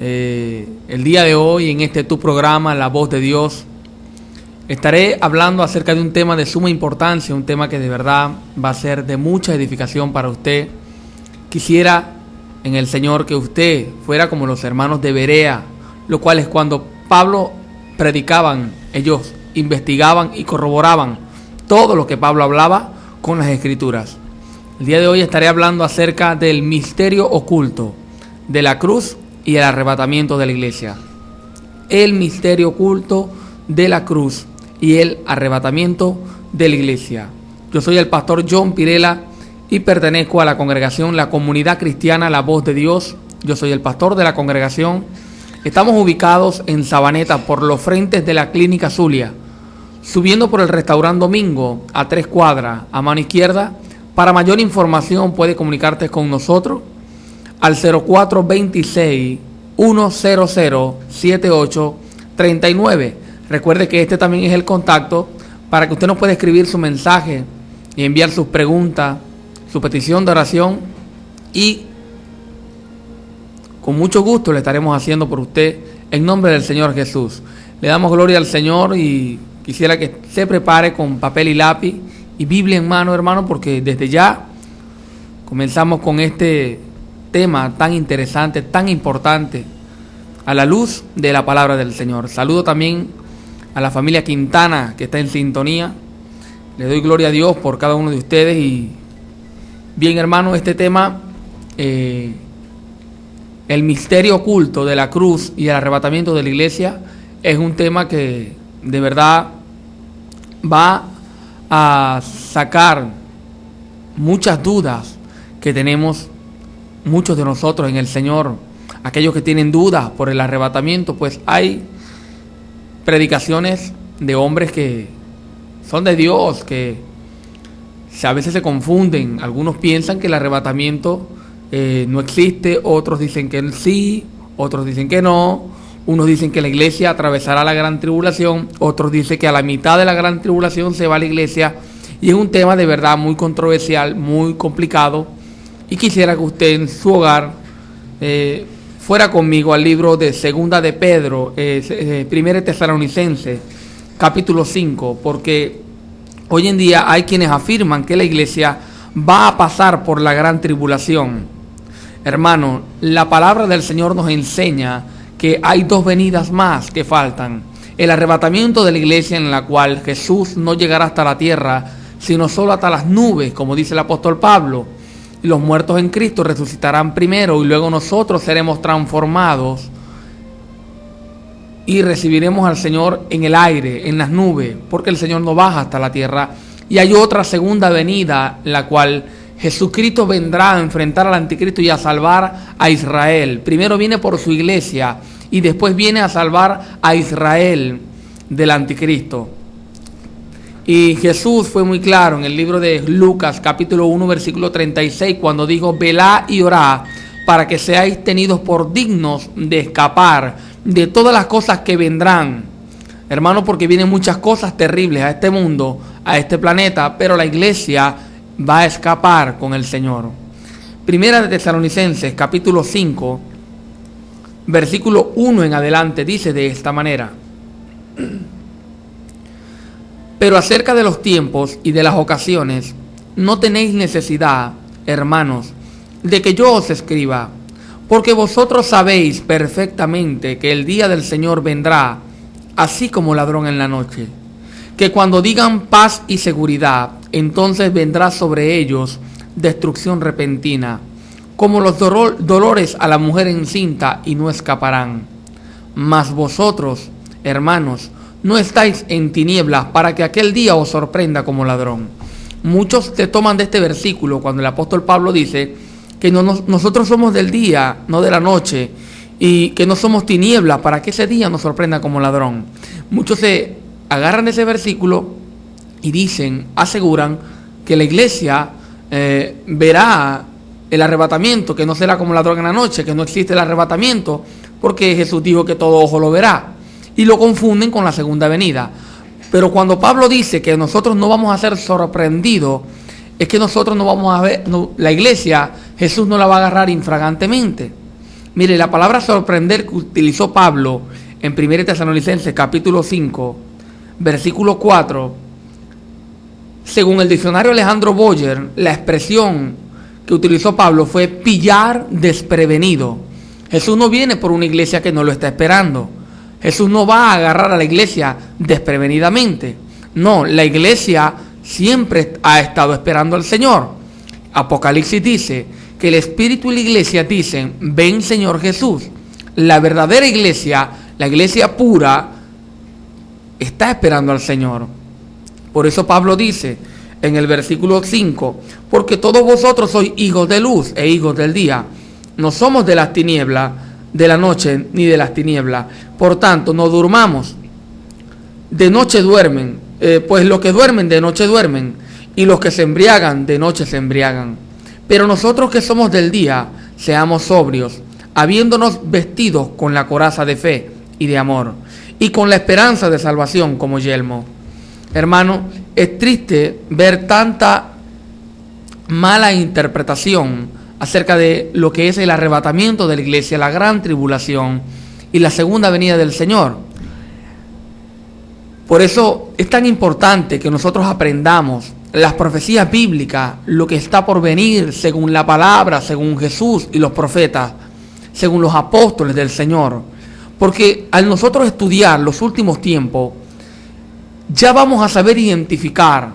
El día de hoy, en tu programa, La Voz de Dios, estaré hablando acerca de un tema de suma importancia, un tema que de verdad va a ser de mucha edificación para usted. Quisiera en el Señor que usted fuera como los hermanos de Berea, lo cual es cuando Pablo predicaban, ellos investigaban y corroboraban todo lo que Pablo hablaba con las Escrituras. El día de hoy estaré hablando acerca del misterio oculto de la cruz y el arrebatamiento de la iglesia. El misterio oculto de la cruz y el arrebatamiento de la iglesia. Yo soy el pastor John Pirela y pertenezco a la congregación, la comunidad cristiana La Voz de Dios. Yo soy el pastor de la congregación. Estamos ubicados en Sabaneta, por los frentes de la Clínica Zulia, subiendo por el restaurante Domingo a 3 cuadras a mano izquierda. Para mayor información puede comunicarte con nosotros al 0426-100-7839. Recuerde que también es el contacto para que usted nos pueda escribir su mensaje y enviar sus preguntas, su petición de oración, y con mucho gusto le estaremos haciendo por usted en nombre del Señor Jesús. Le damos gloria al Señor y quisiera que se prepare con papel y lápiz y Biblia en mano, hermano, porque desde ya comenzamos con este tema tan interesante, tan importante, a la luz de la palabra del Señor. Saludo también a la familia Quintana que está en sintonía. Le doy gloria a Dios por cada uno de ustedes. Y bien, hermano, este tema, el misterio oculto de la cruz y el arrebatamiento de la iglesia, es un tema que de verdad va a sacar muchas dudas que tenemos muchos de nosotros en el Señor. Aquellos que tienen dudas por el arrebatamiento, pues hay predicaciones de hombres que son de Dios, que a veces se confunden. Algunos piensan que el arrebatamiento no existe, otros dicen que sí, otros dicen que no. Unos dicen que la iglesia atravesará la gran tribulación, otros dicen que a la mitad de la gran tribulación se va la iglesia. Y es un tema de verdad muy controversial, muy complicado. Y quisiera que usted en su hogar fuera conmigo al libro de Segunda de Pedro, Primera Tesalonicenses, capítulo 5, porque hoy en día hay quienes afirman que la iglesia va a pasar por la gran tribulación. Hermano, la palabra del Señor nos enseña que hay 2 venidas más que faltan. El arrebatamiento de la iglesia, en la cual Jesús no llegará hasta la tierra, sino solo hasta las nubes, como dice el apóstol Pablo. Y los muertos en Cristo resucitarán primero y luego nosotros seremos transformados y recibiremos al Señor en el aire, en las nubes, porque el Señor no baja hasta la tierra. Y hay otra segunda venida, la cual Jesucristo vendrá a enfrentar al anticristo y a salvar a Israel. Primero viene por su iglesia y después viene a salvar a Israel del anticristo. Y Jesús fue muy claro en el libro de Lucas, capítulo 1, versículo 36, cuando dijo: velad y orad para que seáis tenidos por dignos de escapar de todas las cosas que vendrán. Hermano, porque vienen muchas cosas terribles a este mundo, a este planeta, pero la iglesia va a escapar con el Señor. Primera de Tesalonicenses, capítulo 5, versículo 1 en adelante, dice de esta manera: pero acerca de los tiempos y de las ocasiones, no tenéis necesidad, hermanos, de que yo os escriba, porque vosotros sabéis perfectamente que el día del Señor vendrá, así como ladrón en la noche, que cuando digan paz y seguridad, entonces vendrá sobre ellos destrucción repentina, como los dolores a la mujer encinta, y no escaparán. Mas vosotros, hermanos, no estáis en tinieblas para que aquel día os sorprenda como ladrón. Muchos te toman de este versículo cuando el apóstol Pablo dice que nosotros somos del día, no de la noche, y que no somos tinieblas para que ese día nos sorprenda como ladrón. Muchos se agarran de ese versículo y dicen, aseguran que la iglesia verá el arrebatamiento, que no será como ladrón en la noche, que no existe el arrebatamiento, porque Jesús dijo que todo ojo lo verá. Y lo confunden con la segunda venida. Pero cuando Pablo dice que nosotros no vamos a ser sorprendidos, es que nosotros no vamos a ver, la iglesia, Jesús no la va a agarrar infragantemente. Mire, la palabra sorprender que utilizó Pablo en 1 Tesalonicenses capítulo 5, versículo 4, según el diccionario Alejandro Boyer, la expresión que utilizó Pablo fue pillar desprevenido. Jesús no viene por una iglesia que no lo está esperando. Jesús no va a agarrar a la iglesia desprevenidamente. No, la iglesia siempre ha estado esperando al Señor. Apocalipsis dice que el Espíritu y la iglesia dicen: ven Señor Jesús. La verdadera iglesia, la iglesia pura, está esperando al Señor. Por eso Pablo dice en el versículo 5: porque todos vosotros sois hijos de luz e hijos del día. No somos de las tinieblas, de la noche, ni de las tinieblas. Por tanto, no durmamos. De noche duermen, pues los que duermen de noche duermen, y los que se embriagan de noche se embriagan. Pero nosotros que somos del día, seamos sobrios, habiéndonos vestidos con la coraza de fe y de amor, y con la esperanza de salvación como yelmo. Hermano, es triste ver tanta mala interpretación acerca de lo que es el arrebatamiento de la iglesia, la gran tribulación y la segunda venida del Señor. Por eso es tan importante que nosotros aprendamos las profecías bíblicas, lo que está por venir según la palabra, según Jesús y los profetas, según los apóstoles del Señor. Porque al nosotros estudiar los últimos tiempos, ya vamos a saber identificar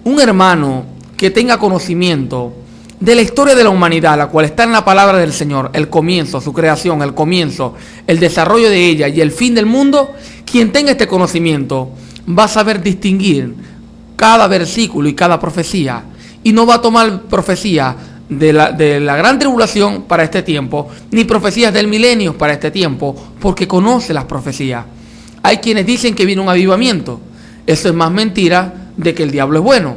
un hermano que tenga conocimiento de la historia de la humanidad, la cual está en la palabra del Señor, el comienzo, su creación, el comienzo, el desarrollo de ella y el fin del mundo. Quien tenga este conocimiento va a saber distinguir cada versículo y cada profecía, y no va a tomar profecía de la gran tribulación para este tiempo, ni profecías del milenio para este tiempo, porque conoce las profecías. Hay quienes dicen que viene un avivamiento. Eso es más mentira de que el diablo es bueno.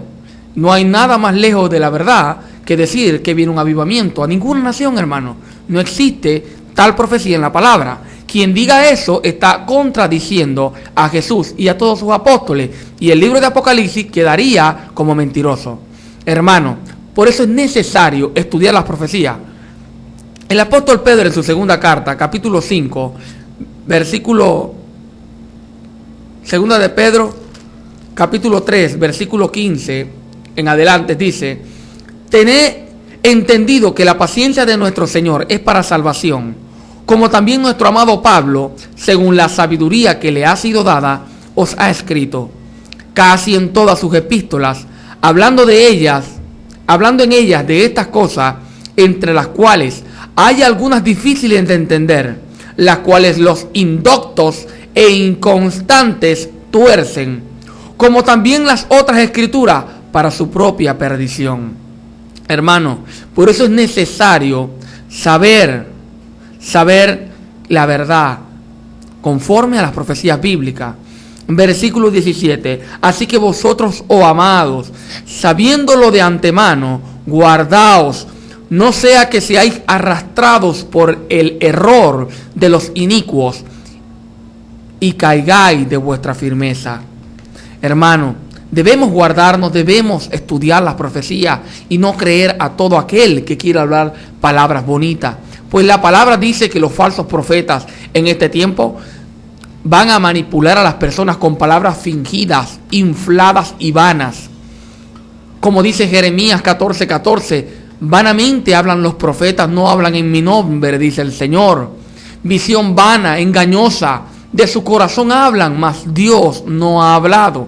No hay nada más lejos de la verdad que decir que viene un avivamiento a ninguna nación, hermano. No existe tal profecía en la palabra. Quien diga eso está contradiciendo a Jesús y a todos sus apóstoles, y el libro de Apocalipsis quedaría como mentiroso. Hermano, por eso es necesario estudiar las profecías. El apóstol Pedro en su segunda carta, capítulo 5, versículo... Segunda de Pedro, capítulo 3, versículo 15 en adelante, dice: tened entendido que la paciencia de nuestro Señor es para salvación, como también nuestro amado Pablo, según la sabiduría que le ha sido dada, os ha escrito, casi en todas sus epístolas, hablando en ellas de estas cosas, entre las cuales hay algunas difíciles de entender, las cuales los indoctos e inconstantes tuercen, como también las otras escrituras, para su propia perdición. Hermano, por eso es necesario saber la verdad conforme a las profecías bíblicas. Versículo 17: así que vosotros, oh amados, sabiéndolo de antemano, guardaos, no sea que seáis arrastrados por el error de los inicuos y caigáis de vuestra firmeza. Hermano, debemos guardarnos, debemos estudiar las profecías y no creer a todo aquel que quiera hablar palabras bonitas. Pues la palabra dice que los falsos profetas en este tiempo van a manipular a las personas con palabras fingidas, infladas y vanas. Como dice Jeremías 14:14, vanamente hablan los profetas, no hablan en mi nombre, dice el Señor. Visión vana, engañosa, de su corazón hablan, mas Dios no ha hablado.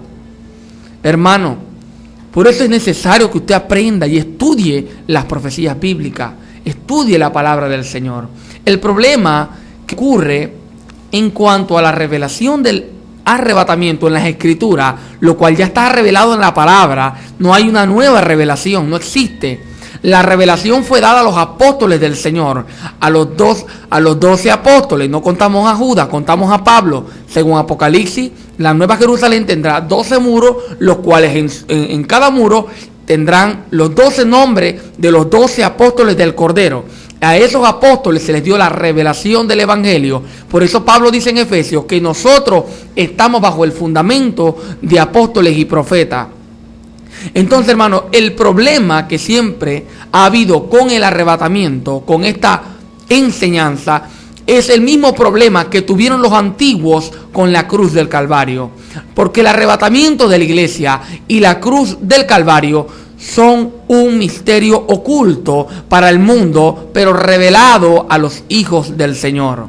Hermano, por eso es necesario que usted aprenda y estudie las profecías bíblicas, estudie la palabra del Señor. El problema que ocurre en cuanto a la revelación del arrebatamiento en las Escrituras, lo cual ya está revelado en la palabra, no hay una nueva revelación, no existe. La revelación fue dada a los apóstoles del Señor, a los 12 apóstoles. No contamos a Judas, contamos a Pablo. Según Apocalipsis, la Nueva Jerusalén tendrá 12 muros, los cuales en cada muro tendrán los 12 nombres de los 12 apóstoles del Cordero. A esos apóstoles se les dio la revelación del Evangelio. Por eso Pablo dice en Efesios que nosotros estamos bajo el fundamento de apóstoles y profetas. Entonces, hermano, el problema que siempre ha habido con el arrebatamiento, con esta enseñanza es el mismo problema que tuvieron los antiguos con la cruz del Calvario. Porque el arrebatamiento de la iglesia y la cruz del Calvario son un misterio oculto para el mundo, pero revelado a los hijos del Señor.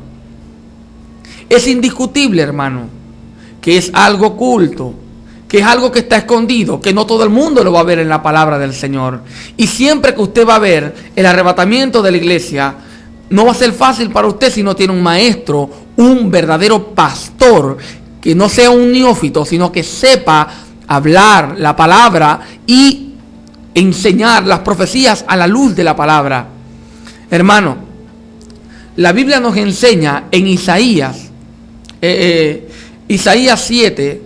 Es indiscutible, hermano, que es algo oculto, que es algo que está escondido, que no todo el mundo lo va a ver en la palabra del Señor. Y siempre que usted va a ver el arrebatamiento de la iglesia, no va a ser fácil para usted si no tiene un maestro, un verdadero pastor, que no sea un neófito, sino que sepa hablar la palabra y enseñar las profecías a la luz de la palabra. Hermano, la Biblia nos enseña en Isaías, Isaías 7,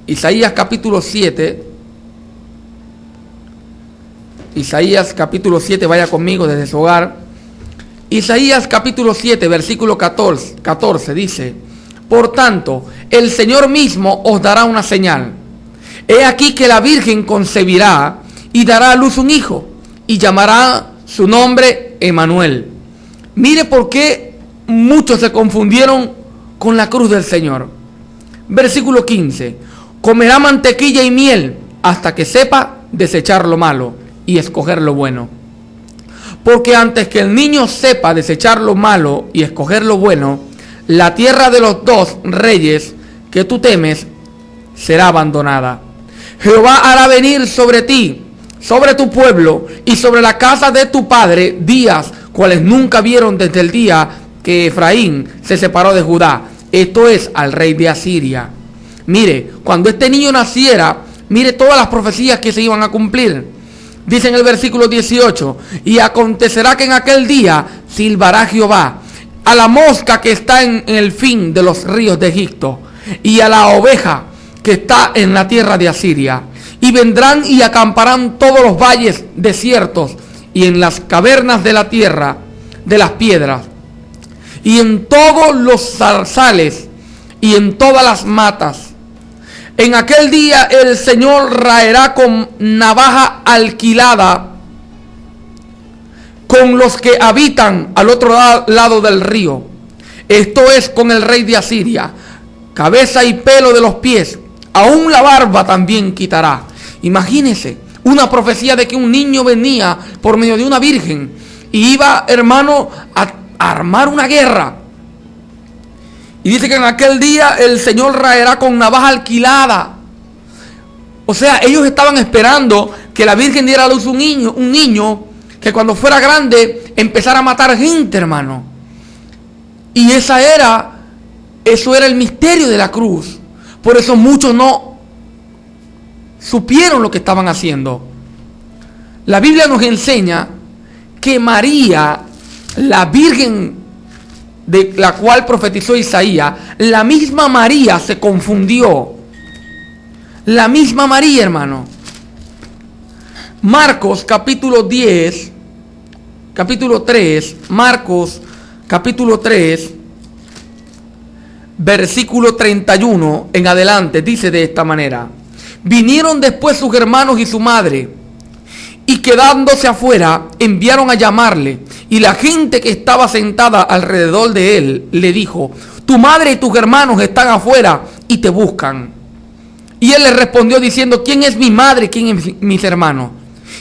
Isaías capítulo 7, Isaías capítulo 7, vaya conmigo desde su hogar. Isaías capítulo 7, versículo 14 dice: por tanto, el Señor mismo os dará una señal. He aquí que la Virgen concebirá y dará a luz un hijo, y llamará su nombre Emmanuel. Mire por qué muchos se confundieron con la cruz del Señor. Versículo 15: comerá mantequilla y miel hasta que sepa desechar lo malo y escoger lo bueno. Porque antes que el niño sepa desechar lo malo y escoger lo bueno, la tierra de los dos reyes que tú temes será abandonada. Jehová hará venir sobre ti, sobre tu pueblo y sobre la casa de tu padre días cuales nunca vieron desde el día que Efraín se separó de Judá. Esto es al rey de Asiria. Mire, cuando este niño naciera, mire todas las profecías que se iban a cumplir. Dice en el versículo 18: y acontecerá que en aquel día silbará Jehová a la mosca que está en el fin de los ríos de Egipto, y a la oveja que está en la tierra de Asiria. Y vendrán y acamparán todos los valles desiertos, y en las cavernas de la tierra de las piedras, y en todos los zarzales, y en todas las matas. En aquel día el Señor raerá con navaja alquilada con los que habitan al otro lado del río. Esto es con el rey de Asiria. Cabeza y pelo de los pies, aún la barba también quitará. Imagínese una profecía de que un niño venía por medio de una virgen y iba, hermano, a armar una guerra. Y dice que en aquel día el Señor raerá con navaja alquilada. O sea, ellos estaban esperando que la Virgen diera a luz un niño que cuando fuera grande empezara a matar gente, hermano. Y eso era el misterio de la cruz. Por eso muchos no supieron lo que estaban haciendo. La Biblia nos enseña que María, la Virgen de la cual profetizó Isaías, la misma María se confundió. La misma María, hermano. Marcos capítulo 10, capítulo 3, Marcos capítulo 3, versículo 31 en adelante, dice de esta manera: vinieron después sus hermanos y su madre, y quedándose afuera, enviaron a llamarle. Y la gente que estaba sentada alrededor de él le dijo: tu madre y tus hermanos están afuera y te buscan. Y él le respondió diciendo: ¿quién es mi madre y quién es mis hermanos?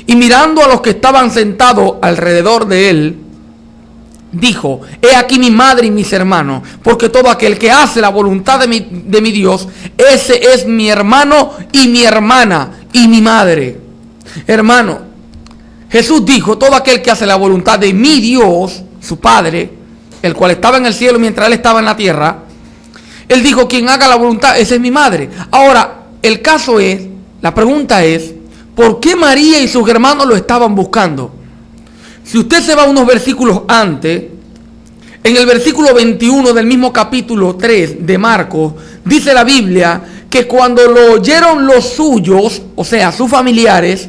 Y mirando a los que estaban sentados alrededor de él, dijo: he aquí mi madre y mis hermanos, porque todo aquel que hace la voluntad de mi Dios, ese es mi hermano y mi hermana y mi madre. Hermano, Jesús dijo: todo aquel que hace la voluntad de mi Dios, su Padre, el cual estaba en el cielo mientras él estaba en la tierra. Él dijo: quien haga la voluntad, esa es mi madre. Ahora, el caso es, la pregunta es, ¿por qué María y sus hermanos lo estaban buscando? Si usted se va unos versículos antes, en el versículo 21 del mismo capítulo 3 de Marcos, dice la Biblia que cuando lo oyeron los suyos, o sea, sus familiares,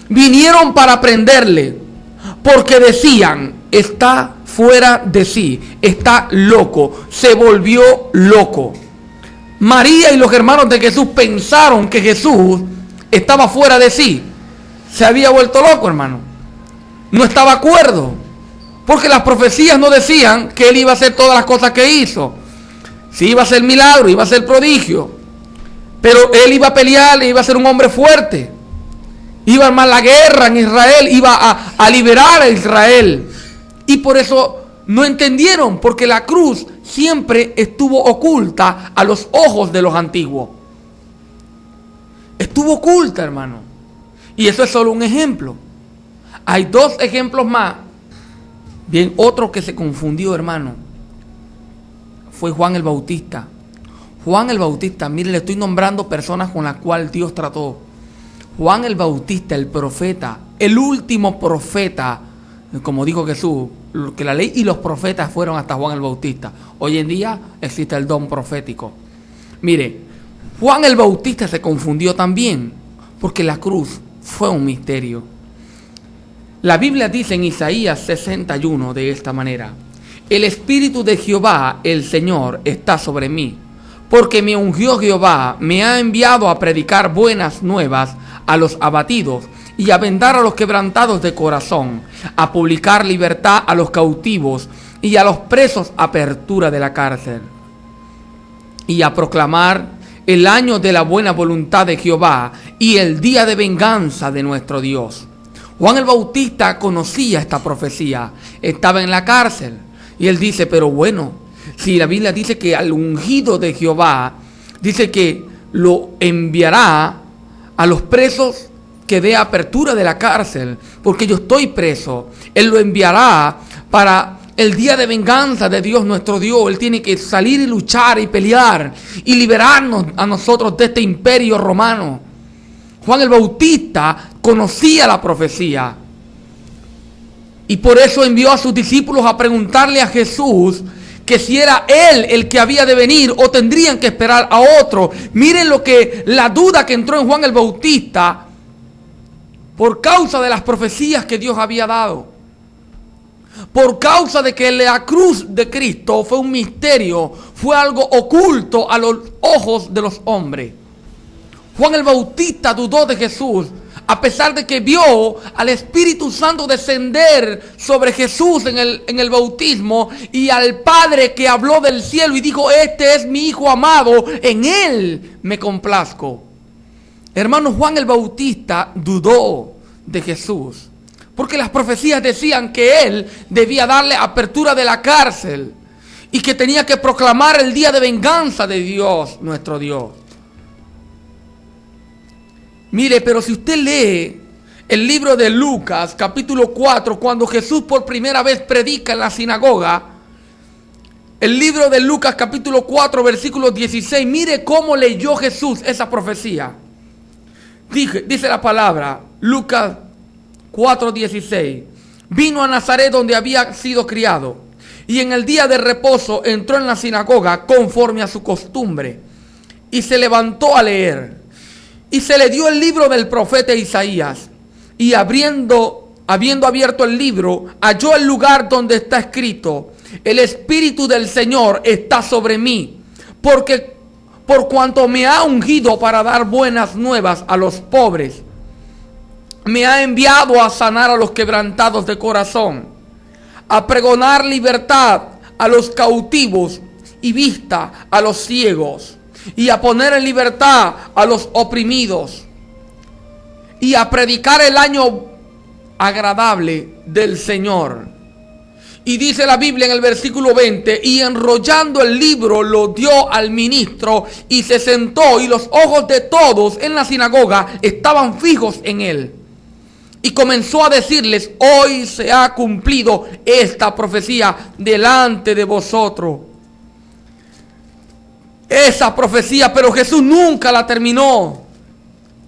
vinieron para prenderle, porque decían: está fuera de sí, está loco, se volvió loco. María y los hermanos de Jesús pensaron que Jesús estaba fuera de sí, se había vuelto loco, hermano, no estaba acuerdo. Porque las profecías no decían que él iba a hacer todas las cosas que hizo. Sí iba a hacer milagro, iba a hacer prodigio. Pero él iba a pelear, iba a ser un hombre fuerte. Iba a armar la guerra en Israel, iba a liberar a Israel. Y por eso no entendieron, porque la cruz siempre estuvo oculta a los ojos de los antiguos. Estuvo oculta, hermano. Y eso es solo un ejemplo. Hay dos ejemplos más. Bien, otro que se confundió, hermano, fue Juan el Bautista. Juan el Bautista, mire, le estoy nombrando personas con las cuales Dios trató. Juan el Bautista, el profeta, el último profeta, como dijo Jesús, que la ley y los profetas fueron hasta Juan el Bautista. Hoy en día existe el don profético. Mire, Juan el Bautista se confundió también, porque la cruz fue un misterio. La Biblia dice en Isaías 61 de esta manera: el Espíritu de Jehová, el Señor, está sobre mí, porque me ungió Jehová, me ha enviado a predicar buenas nuevas a los abatidos y a vendar a los quebrantados de corazón, a publicar libertad a los cautivos y a los presos apertura de la cárcel, y a proclamar el año de la buena voluntad de Jehová y el día de venganza de nuestro Dios. Juan el Bautista conocía esta profecía, estaba en la cárcel y él dice, pero bueno, si la Biblia dice que al ungido de Jehová, dice que lo enviará a los presos que dé apertura de la cárcel, porque yo estoy preso, él lo enviará para el día de venganza de Dios nuestro Dios. Él tiene que salir y luchar y pelear y liberarnos a nosotros de este imperio romano. Juan el Bautista conocía la profecía y por eso envió a sus discípulos a preguntarle a Jesús que si era él el que había de venir o tendrían que esperar a otro. Miren la duda que entró en Juan el Bautista por causa de las profecías que Dios había dado. Por causa de que la cruz de Cristo fue un misterio, fue algo oculto a los ojos de los hombres. Juan el Bautista dudó de Jesús, a pesar de que vio al Espíritu Santo descender sobre Jesús en el bautismo y al Padre que habló del cielo y dijo, este es mi Hijo amado, en él me complazco. Hermano, Juan el Bautista dudó de Jesús, porque las profecías decían que él debía darle apertura de la cárcel y que tenía que proclamar el día de venganza de Dios, nuestro Dios. Mire, pero si usted lee el libro de Lucas, capítulo 4, cuando Jesús por primera vez predica en la sinagoga, el libro de Lucas, capítulo 4, versículo 16, mire cómo leyó Jesús esa profecía. Dice la palabra, Lucas 4:16, vino a Nazaret donde había sido criado, y en el día de reposo entró en la sinagoga conforme a su costumbre, y se levantó a leer. Y se le dio el libro del profeta Isaías, y habiendo abierto el libro, halló el lugar donde está escrito, el Espíritu del Señor está sobre mí, porque por cuanto me ha ungido para dar buenas nuevas a los pobres, me ha enviado a sanar a los quebrantados de corazón, a pregonar libertad a los cautivos y vista a los ciegos, y a poner en libertad a los oprimidos, y a predicar el año agradable del Señor. Y dice la Biblia en el versículo 20, y enrollando el libro lo dio al ministro y se sentó, y los ojos de todos en la sinagoga estaban fijos en él. Y comenzó a decirles, hoy se ha cumplido esta profecía delante de vosotros. Esa profecía, pero Jesús nunca la terminó.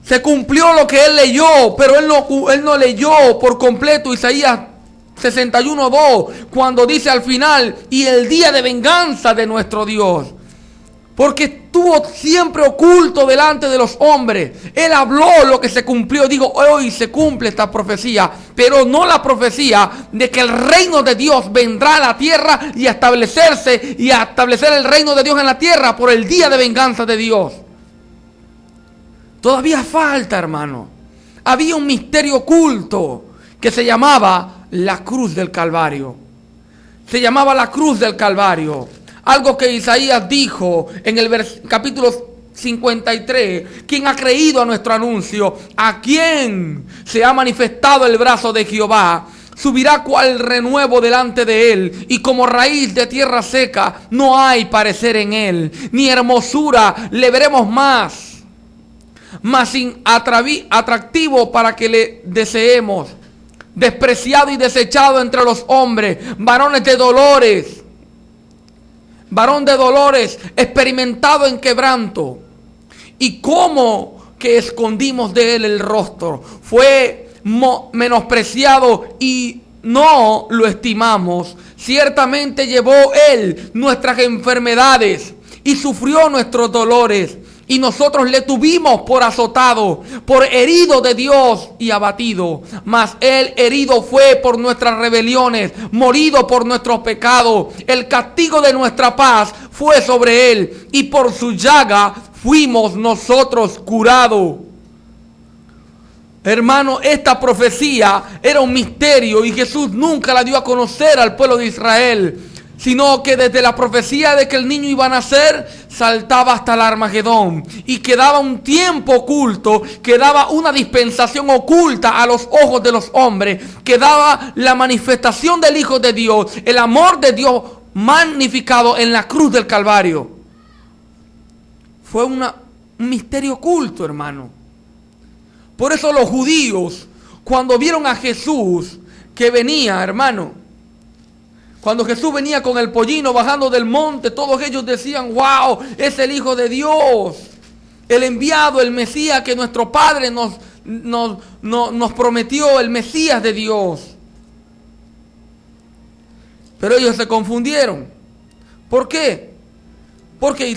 Se cumplió lo que él leyó, pero él no leyó por completo Isaías 61:2, cuando dice al final, y el día de venganza de nuestro Dios. Porque estuvo siempre oculto delante de los hombres. Él habló lo que se cumplió. Digo, hoy se cumple esta profecía, pero no la profecía de que el reino de Dios vendrá a la tierra y a establecerse y a establecer el reino de Dios en la tierra por el día de venganza de Dios. Todavía falta, hermano. Había un misterio oculto que se llamaba la cruz del Calvario. se llamaba la cruz del Calvario. Algo que Isaías dijo en el capítulo 53. Quien ha creído a nuestro anuncio, a quien se ha manifestado el brazo de Jehová, subirá cual renuevo delante de él, y como raíz de tierra seca no hay parecer en él, ni hermosura le veremos más sin atractivo para que le deseemos, despreciado y desechado entre los hombres, varón de dolores, experimentado en quebranto, y cómo que escondimos de él el rostro. Fue menospreciado y no lo estimamos. Ciertamente llevó él nuestras enfermedades y sufrió nuestros dolores, y nosotros le tuvimos por azotado, por herido de Dios y abatido. Mas él herido fue por nuestras rebeliones, morido por nuestros pecados. El castigo de nuestra paz fue sobre él, y por su llaga fuimos nosotros curados. Hermano, esta profecía era un misterio y Jesús nunca la dio a conocer al pueblo de Israel, sino que desde la profecía de que el niño iba a nacer, saltaba hasta el Armagedón, y quedaba un tiempo oculto, quedaba una dispensación oculta a los ojos de los hombres, quedaba la manifestación del Hijo de Dios, el amor de Dios magnificado en la cruz del Calvario. Fue un misterio oculto, hermano. Por eso los judíos, cuando vieron a Jesús que venía, hermano, cuando Jesús venía con el pollino bajando del monte, todos ellos decían: wow, es el Hijo de Dios, el enviado, el Mesías que nuestro Padre nos prometió, el Mesías de Dios. Pero ellos se confundieron. ¿Por qué? Porque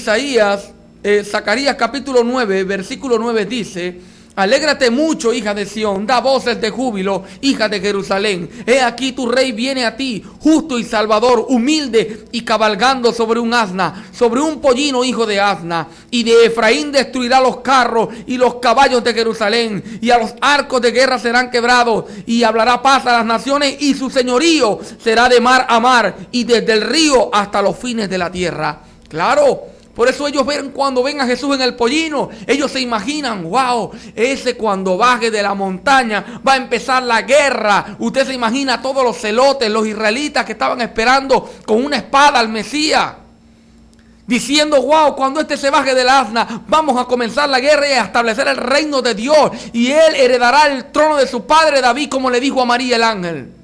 Zacarías capítulo 9, versículo 9 dice: alégrate mucho, hija de Sión, da voces de júbilo, hija de Jerusalén. He aquí tu rey viene a ti, justo y salvador, humilde y cabalgando sobre un asna, sobre un pollino hijo de asna. Y de Efraín destruirá los carros y los caballos de Jerusalén, y a los arcos de guerra serán quebrados, y hablará paz a las naciones, y su señorío será de mar a mar, y desde el río hasta los fines de la tierra. Claro. Por eso ellos cuando ven a Jesús en el pollino, ellos se imaginan: wow, ese cuando baje de la montaña va a empezar la guerra. Usted se imagina a todos los celotes, los israelitas que estaban esperando con una espada al Mesías, diciendo: wow, cuando este se baje del asna, vamos a comenzar la guerra y a establecer el reino de Dios, y él heredará el trono de su padre David, como le dijo a María el ángel.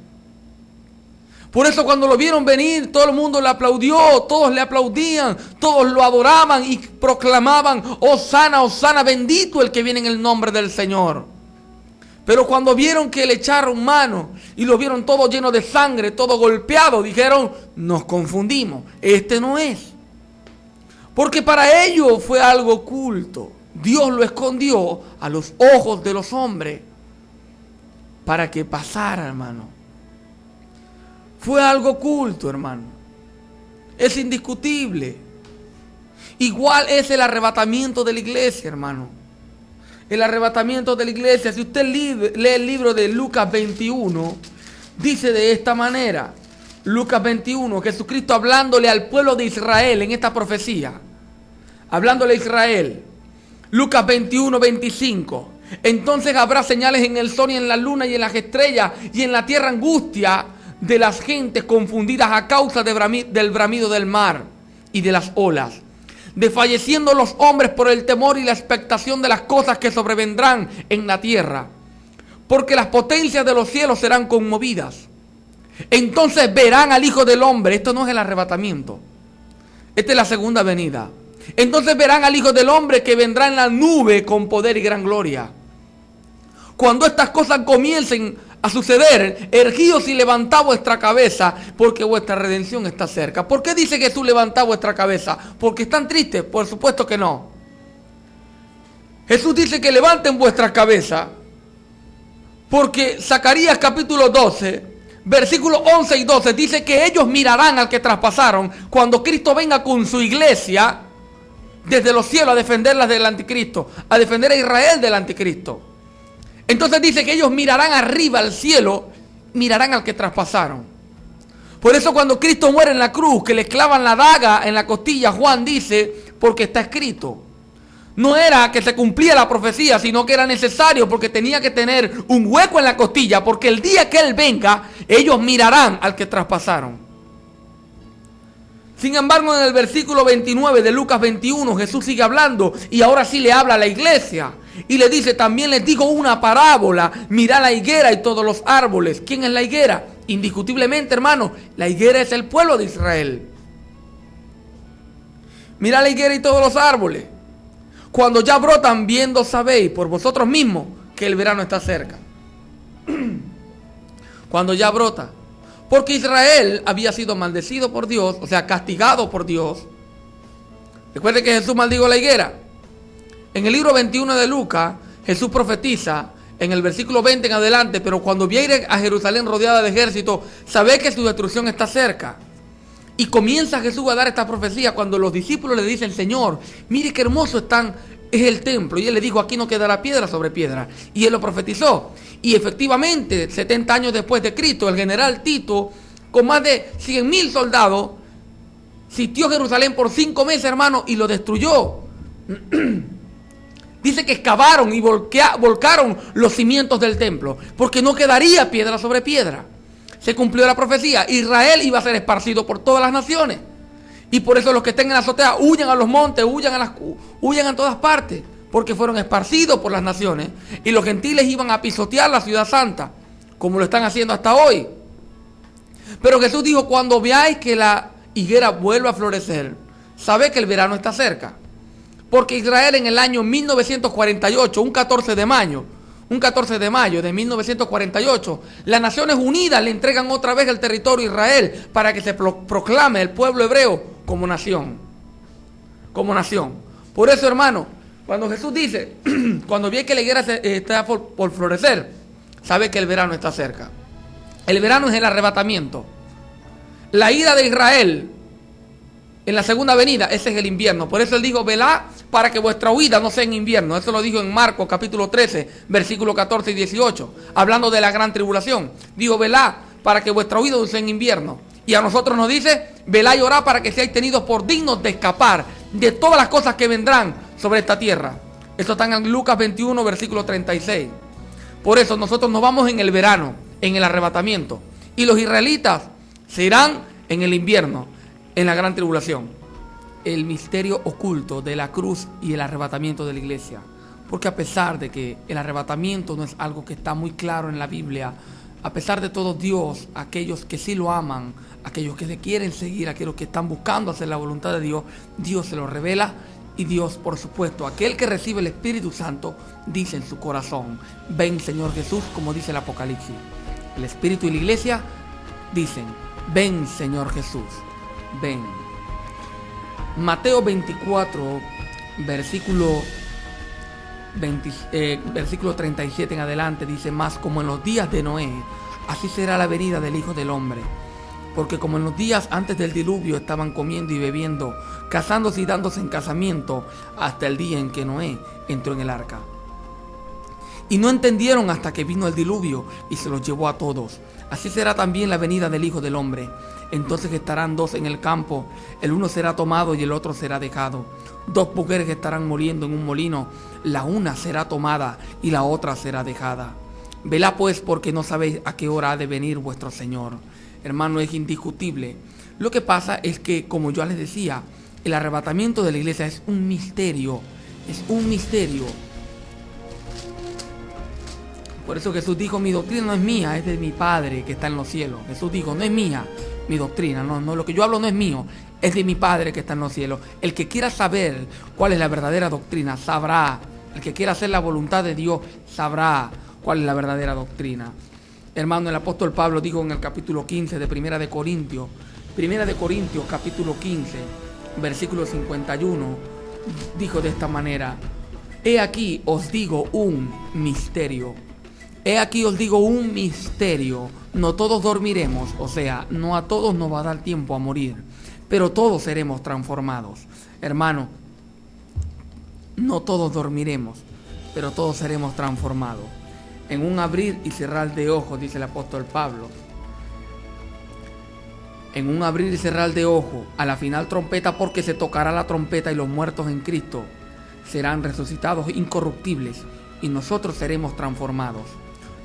Por eso cuando lo vieron venir, todo el mundo le aplaudió, todos le aplaudían, todos lo adoraban y proclamaban: Hosana, Hosana, bendito el que viene en el nombre del Señor. Pero cuando vieron que le echaron mano y lo vieron todo lleno de sangre, todo golpeado, dijeron: nos confundimos, este no es. Porque para ellos fue algo oculto. Dios lo escondió a los ojos de los hombres para que pasara, hermano. Fue algo oculto, hermano. Es indiscutible. Igual es el arrebatamiento de la iglesia, hermano. El arrebatamiento de la iglesia. Si usted lee el libro de Lucas 21, dice de esta manera. Lucas 21, Jesucristo hablándole al pueblo de Israel en esta profecía. Hablándole a Israel. Lucas 21, 25. Entonces habrá señales en el sol y en la luna y en las estrellas, y en la tierra angustia de las gentes confundidas a causa del bramido del mar y de las olas, desfalleciendo los hombres por el temor y la expectación de las cosas que sobrevendrán en la tierra, porque las potencias de los cielos serán conmovidas. Entonces verán al Hijo del Hombre. Esto no es el arrebatamiento, esta es la segunda venida. Entonces verán al Hijo del Hombre que vendrá en la nube con poder y gran gloria. Cuando estas cosas comiencen a suceder, erguíos y levantad vuestra cabeza, porque vuestra redención está cerca. ¿Por qué dice Jesús levantad vuestra cabeza? ¿Porque están tristes? Por supuesto que no. Jesús dice que levanten vuestra cabeza, porque Zacarías capítulo 12, versículos 11 y 12, dice que ellos mirarán al que traspasaron cuando Cristo venga con su iglesia desde los cielos a defenderlas del anticristo, a defender a Israel del anticristo. Entonces dice que ellos mirarán arriba al cielo, mirarán al que traspasaron. Por eso cuando Cristo muere en la cruz, que le clavan la daga en la costilla, Juan dice, porque está escrito. No era que se cumplía la profecía, sino que era necesario porque tenía que tener un hueco en la costilla, porque el día que Él venga, ellos mirarán al que traspasaron. Sin embargo, en el versículo 29 de Lucas 21, Jesús sigue hablando y ahora sí le habla a la iglesia. Y le dice, también les digo una parábola, mirad la higuera y todos los árboles. ¿Quién es la higuera? Indiscutiblemente, hermano, la higuera es el pueblo de Israel. Mirad la higuera y todos los árboles. Cuando ya brotan, viendo sabéis por vosotros mismos que el verano está cerca. Cuando ya brota. Porque Israel había sido maldecido por Dios, o sea, castigado por Dios. Recuerden que Jesús maldijo la higuera. En el libro 21 de Lucas, Jesús profetiza en el versículo 20 en adelante, pero cuando viene a Jerusalén rodeada de ejército, sabe que su destrucción está cerca. Y comienza Jesús a dar esta profecía cuando los discípulos le dicen, Señor, mire qué hermoso es el templo. Y Él le dijo, aquí no quedará piedra sobre piedra. Y Él lo profetizó. Y efectivamente, 70 años después de Cristo, el general Tito, con más de 100,000 soldados, sitió Jerusalén por 5 meses, hermano, y lo destruyó. Dice que excavaron y volcaron los cimientos del templo, porque no quedaría piedra sobre piedra. Se cumplió la profecía. Israel iba a ser esparcido por todas las naciones. Y por eso los que estén en la azotea huyan a los montes, huyan a todas partes, porque fueron esparcidos por las naciones. Y los gentiles iban a pisotear la ciudad santa, como lo están haciendo hasta hoy. Pero Jesús dijo, cuando veáis que la higuera vuelva a florecer, sabed que el verano está cerca. Porque Israel en el año 1948, un 14 de mayo de 1948, las Naciones Unidas le entregan otra vez el territorio a Israel para que se proclame el pueblo hebreo como nación. Como nación. Por eso, hermano, cuando Jesús dice, cuando ve que la higuera está por florecer, sabe que el verano está cerca. El verano es el arrebatamiento. La ira de Israel en la segunda venida, ese es el invierno. Por eso Él dijo, velad para que vuestra huida no sea en invierno. Eso lo dijo en Marcos capítulo 13, versículos 14 y 18, hablando de la gran tribulación. Dijo, velad para que vuestra huida no sea en invierno. Y a nosotros nos dice, velad y orad para que seáis tenidos por dignos de escapar de todas las cosas que vendrán sobre esta tierra. Esto está en Lucas 21, versículo 36. Por eso nosotros nos vamos en el verano, en el arrebatamiento. Y los israelitas se irán en el invierno, en la gran tribulación. El misterio oculto de la cruz y el arrebatamiento de la iglesia. Porque a pesar de que el arrebatamiento no es algo que está muy claro en la Biblia, a pesar de todo, Dios, aquellos que sí lo aman, aquellos que le quieren seguir, aquellos que están buscando hacer la voluntad de Dios, Dios se lo revela. Y Dios, por supuesto, aquel que recibe el Espíritu Santo, dice en su corazón, ven Señor Jesús, como dice el Apocalipsis. El Espíritu y la iglesia dicen, ven Señor Jesús, ven. Mateo 24, versículo 37 en adelante, dice, más como en los días de Noé, así será la venida del Hijo del Hombre. Porque como en los días antes del diluvio estaban comiendo y bebiendo, casándose y dándose en casamiento, hasta el día en que Noé entró en el arca. Y no entendieron hasta que vino el diluvio y se los llevó a todos. Así será también la venida del Hijo del Hombre. Entonces estarán dos en el campo, el uno será tomado y el otro será dejado. Dos mujeres estarán muriendo en un molino, la una será tomada y la otra será dejada. Velad pues, porque no sabéis a qué hora ha de venir vuestro Señor. Hermano, es indiscutible. Lo que pasa es que, como yo les decía, el arrebatamiento de la iglesia es un misterio. Es un misterio. Por eso Jesús dijo, mi doctrina no es mía, es de mi Padre que está en los cielos. Jesús dijo, no es mía mi doctrina, no, lo que yo hablo no es mío, es de mi Padre que está en los cielos. El que quiera saber cuál es la verdadera doctrina, sabrá. El que quiera hacer la voluntad de Dios, sabrá cuál es la verdadera doctrina. Hermano, el apóstol Pablo dijo en el capítulo 15 de Primera de Corintios capítulo 15, versículo 51, dijo de esta manera, he aquí os digo un misterio. He aquí os digo un misterio, no todos dormiremos, o sea, no a todos nos va a dar tiempo a morir, pero todos seremos transformados. Hermano, no todos dormiremos, pero todos seremos transformados. En un abrir y cerrar de ojos, dice el apóstol Pablo. en un abrir y cerrar de ojo, a la final trompeta, porque se tocará la trompeta y los muertos en Cristo serán resucitados incorruptibles y nosotros seremos transformados.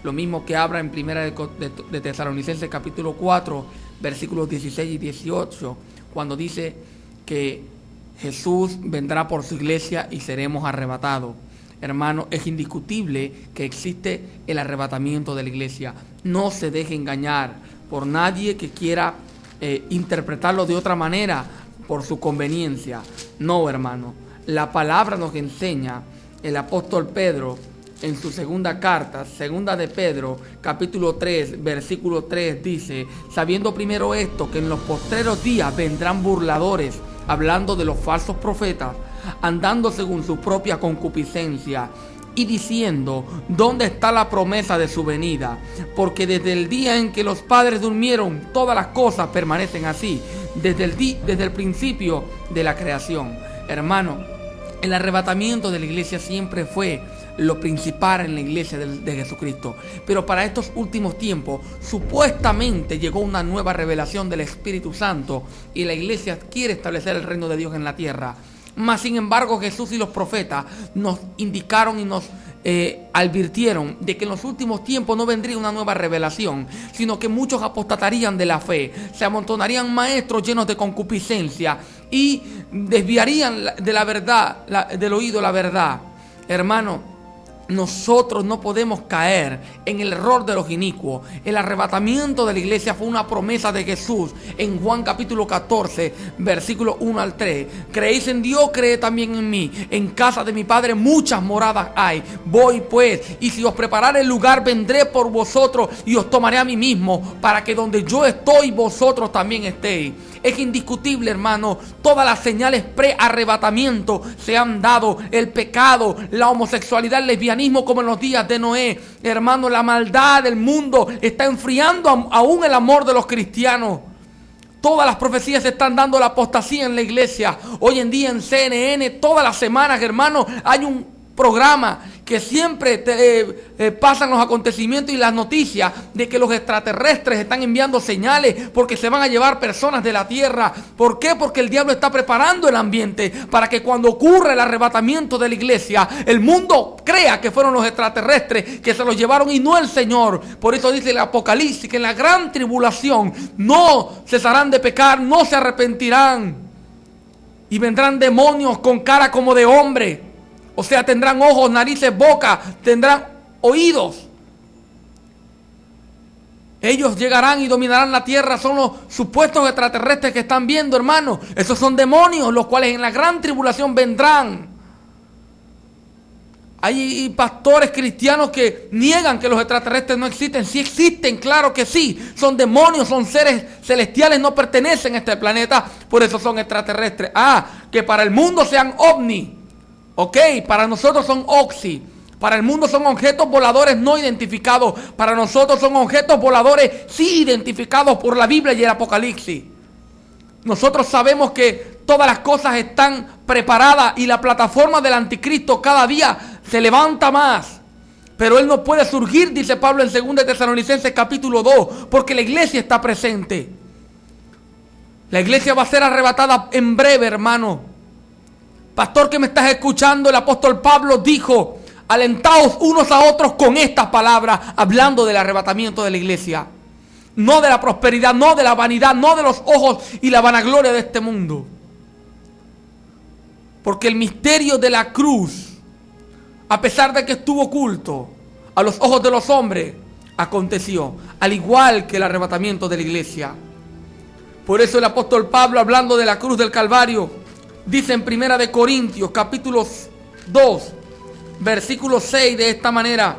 Lo mismo que habla en Primera de Tesalonicenses capítulo 4, versículos 16 y 18, cuando dice que Jesús vendrá por su iglesia y seremos arrebatados. Hermano, es indiscutible que existe el arrebatamiento de la iglesia. No se deje engañar por nadie que quiera interpretarlo de otra manera por su conveniencia. No, hermano. La palabra nos enseña, el apóstol Pedro en su segunda carta, segunda de Pedro, capítulo 3, versículo 3, dice: sabiendo primero esto, que en los postreros días vendrán burladores, hablando de los falsos profetas, andando según su propia concupiscencia, y diciendo: ¿dónde está la promesa de su venida? Porque desde el día en que los padres durmieron, todas las cosas permanecen así, desde el principio de la creación. Hermano, el arrebatamiento de la iglesia siempre fue lo principal en la iglesia de Jesucristo. Pero para estos últimos tiempos, supuestamente llegó una nueva revelación del Espíritu Santo y la iglesia quiere establecer el reino de Dios en la tierra. Mas, sin embargo, Jesús y los profetas nos indicaron y nos advirtieron de que en los últimos tiempos no vendría una nueva revelación, sino que muchos apostatarían de la fe, se amontonarían maestros llenos de concupiscencia y desviarían de la verdad, del oído la verdad. Hermano, nosotros no podemos caer en el error de los inicuos. El arrebatamiento de la iglesia fue una promesa de Jesús en Juan capítulo 14, versículo 1 al 3. Creéis en Dios, creed también en mí. En casa de mi Padre muchas moradas hay. Voy pues, y si os preparare el lugar, vendré por vosotros y os tomaré a mí mismo, para que donde yo estoy, vosotros también estéis. Es indiscutible, hermano, todas las señales pre-arrebatamiento se han dado. El pecado, la homosexualidad, el lesbianismo, como en los días de Noé. Hermano, la maldad del mundo está enfriando aún el amor de los cristianos. Todas las profecías se están dando la apostasía en la iglesia. Hoy en día en CNN, todas las semanas, hermano, hay un programa que siempre pasan los acontecimientos y las noticias de que los extraterrestres están enviando señales porque se van a llevar personas de la tierra. ¿Por qué? Porque el diablo está preparando el ambiente para que cuando ocurra el arrebatamiento de la iglesia, el mundo crea que fueron los extraterrestres que se los llevaron y no el Señor. Por eso dice el Apocalipsis que en la gran tribulación no cesarán de pecar, no se arrepentirán y vendrán demonios con cara como de hombre. O sea, tendrán ojos, narices, boca, tendrán oídos. Ellos llegarán y dominarán la tierra. Son los supuestos extraterrestres que están viendo, hermano. Esos son demonios, los cuales en la gran tribulación vendrán. Hay pastores cristianos que niegan que los extraterrestres no existen. Sí existen, claro que sí. Son demonios, son seres celestiales, no pertenecen a este planeta. Por eso son extraterrestres. Que para el mundo sean ovni. Ok, para nosotros son oxi. Para el mundo son objetos voladores no identificados. Para nosotros son objetos voladores sí identificados por la Biblia y el Apocalipsis. Nosotros sabemos que todas las cosas están preparadas y la plataforma del anticristo cada día se levanta más. Pero él no puede surgir, dice Pablo en 2 Tesalonicenses capítulo 2, porque la iglesia está presente. La iglesia va a ser arrebatada en breve, hermano. Pastor que me estás escuchando, el apóstol Pablo dijo: alentaos unos a otros con estas palabras, hablando del arrebatamiento de la iglesia. No de la prosperidad, no de la vanidad, no de los ojos y la vanagloria de este mundo. Porque el misterio de la cruz, a pesar de que estuvo oculto a los ojos de los hombres, aconteció, al igual que el arrebatamiento de la iglesia. Por eso el apóstol Pablo, hablando de la cruz del Calvario, dice en 1 Corintios capítulo 2, versículo 6 de esta manera: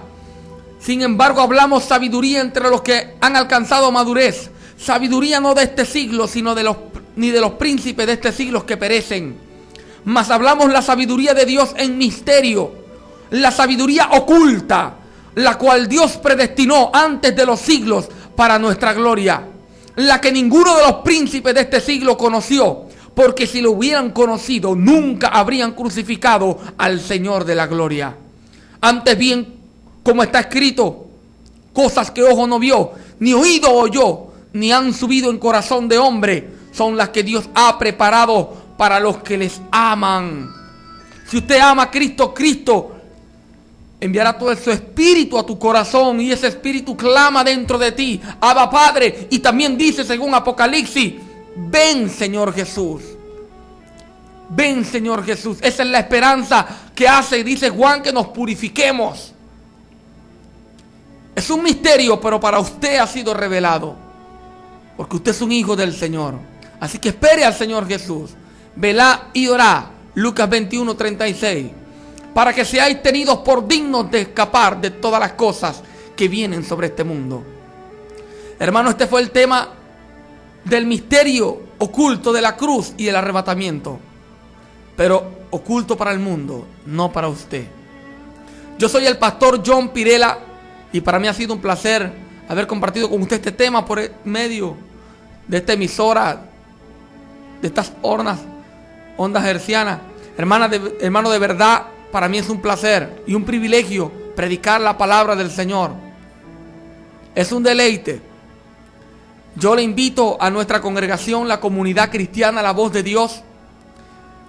sin embargo hablamos sabiduría entre los que han alcanzado madurez, sabiduría no de este siglo, sino ni de los príncipes de este siglo que perecen, mas hablamos la sabiduría de Dios en misterio, la sabiduría oculta, la cual Dios predestinó antes de los siglos para nuestra gloria, la que ninguno de los príncipes de este siglo conoció, porque si lo hubieran conocido, nunca habrían crucificado al Señor de la gloria. Antes bien, como está escrito, cosas que ojo no vio, ni oído oyó, ni han subido en corazón de hombre, son las que Dios ha preparado para los que les aman. Si usted ama a Cristo, Cristo enviará todo su espíritu a tu corazón, y ese espíritu clama dentro de ti: Abba, Padre. Y también dice, según Apocalipsis: ven, Señor Jesús. Ven, Señor Jesús. Esa es la esperanza que hace, dice Juan, que nos purifiquemos. Es un misterio, pero para usted ha sido revelado, porque usted es un hijo del Señor. Así que espere al Señor Jesús. Velá y orá. Lucas 21:36. Para que seáis tenidos por dignos de escapar de todas las cosas que vienen sobre este mundo. Hermano, este fue el tema del misterio oculto de la cruz y el arrebatamiento. Pero oculto para el mundo, no para usted. Yo soy el pastor John Pirela, y para mí ha sido un placer haber compartido con usted este tema por medio de esta emisora, de estas ondas hercianas. Hermano, de verdad, para mí es un placer y un privilegio predicar la palabra del Señor. Es un deleite. Yo le invito a nuestra congregación, la Comunidad Cristiana La Voz de Dios.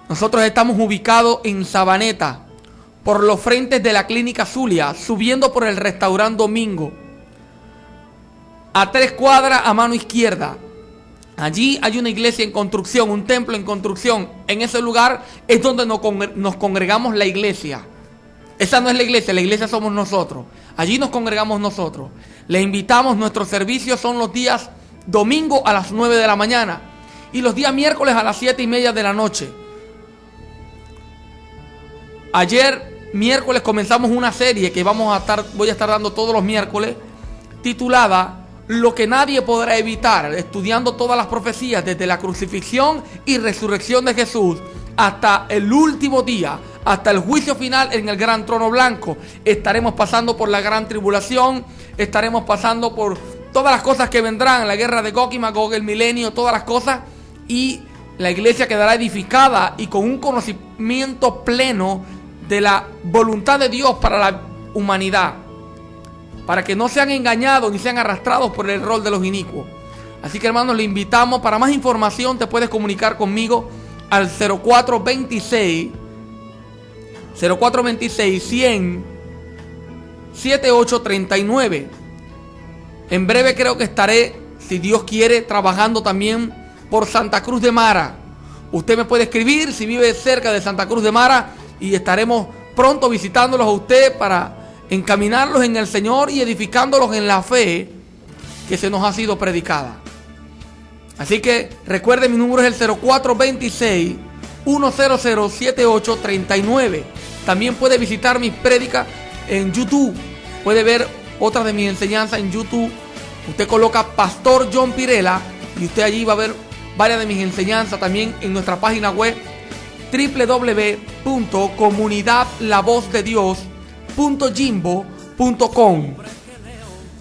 Nosotros estamos ubicados en Sabaneta, por los frentes de la Clínica Zulia, subiendo por el Restaurante Domingo, a 3 cuadras a mano izquierda. Allí hay una iglesia en construcción, un templo en construcción. En ese lugar es donde nos congregamos la iglesia. Esa no es la iglesia somos nosotros. Allí nos congregamos nosotros. Le invitamos, nuestros servicios son los días domingo a las 9 de la mañana y los días miércoles a las 7:30 de la noche. Ayer, miércoles, comenzamos una serie que voy a estar dando todos los miércoles, titulada Lo que nadie podrá evitar, estudiando todas las profecías desde la crucifixión y resurrección de Jesús hasta el último día, hasta el juicio final en el gran trono blanco. Estaremos pasando por la gran tribulación, estaremos pasando por todas las cosas que vendrán, la guerra de Gog y Magog, el milenio, todas las cosas, y la iglesia quedará edificada y con un conocimiento pleno de la voluntad de Dios para la humanidad, para que no sean engañados ni sean arrastrados por el error de los inicuos. Así que, hermanos, le invitamos. Para más información te puedes comunicar conmigo al 0426 100 7839. En breve creo que estaré, si Dios quiere, trabajando también por Santa Cruz de Mara. Usted me puede escribir si vive cerca de Santa Cruz de Mara, y estaremos pronto visitándolos a usted para encaminarlos en el Señor y edificándolos en la fe que se nos ha sido predicada. Así que recuerde, mi número es el 0426 100 7839. También puede visitar mis prédicas en YouTube. Puede ver otras de mis enseñanzas en YouTube. Usted coloca Pastor John Pirela y usted allí va a ver varias de mis enseñanzas. También en nuestra página web www.comunidadlavozdedios.jimbo.com,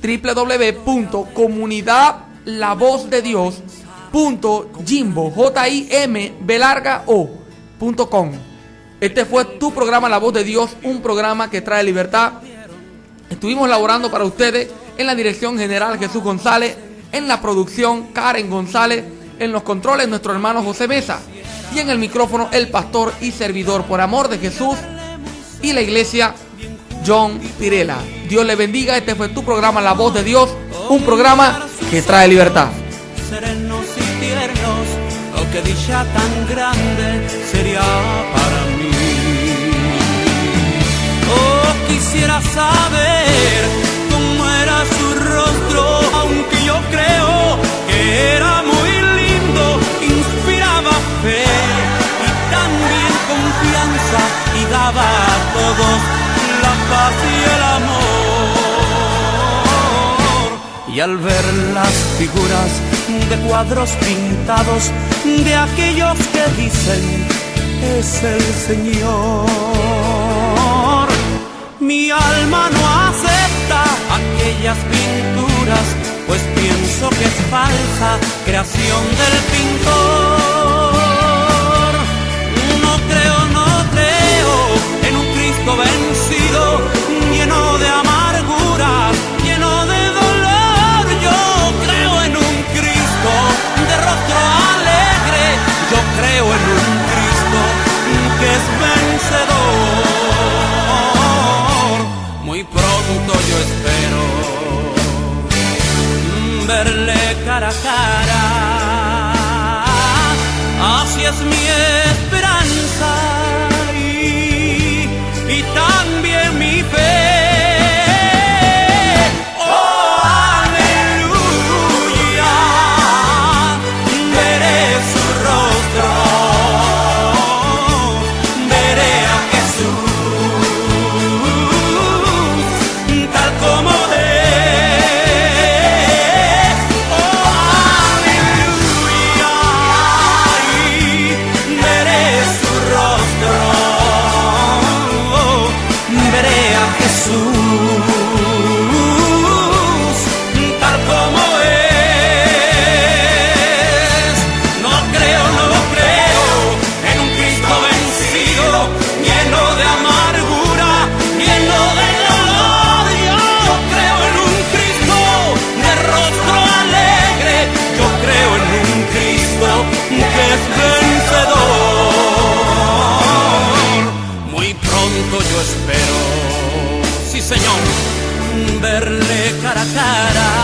www.comunidadlavozDedios.jimbo.com. Este fue tu programa La Voz de Dios, un programa que trae libertad. Estuvimos laborando para ustedes en la dirección general Jesús González, en la producción Karen González, en los controles nuestro hermano José Mesa, y en el micrófono el pastor y servidor por amor de Jesús y la iglesia, John Pirela. Dios le bendiga. Este fue tu programa La Voz de Dios, un programa que trae libertad. Serenos y tiernos, oh, qué dicha tan grande sería para mí. Oh, quisiera saber cómo era su rostro, aunque yo creo que era muy lindo, inspiraba fe y también confianza, y daba a todos la paz y el amor. Y al ver las figuras de cuadros pintados de aquellos que dicen es el Señor, mi alma no acepta aquellas pinturas, pues pienso que es falsa creación del pintor. No creo en un Cristo vencido, lleno de amargura, lleno de dolor. Yo creo en un a cara. Así es mi esperanza y también mi fe. Yo espero, sí Señor, verle cara a cara.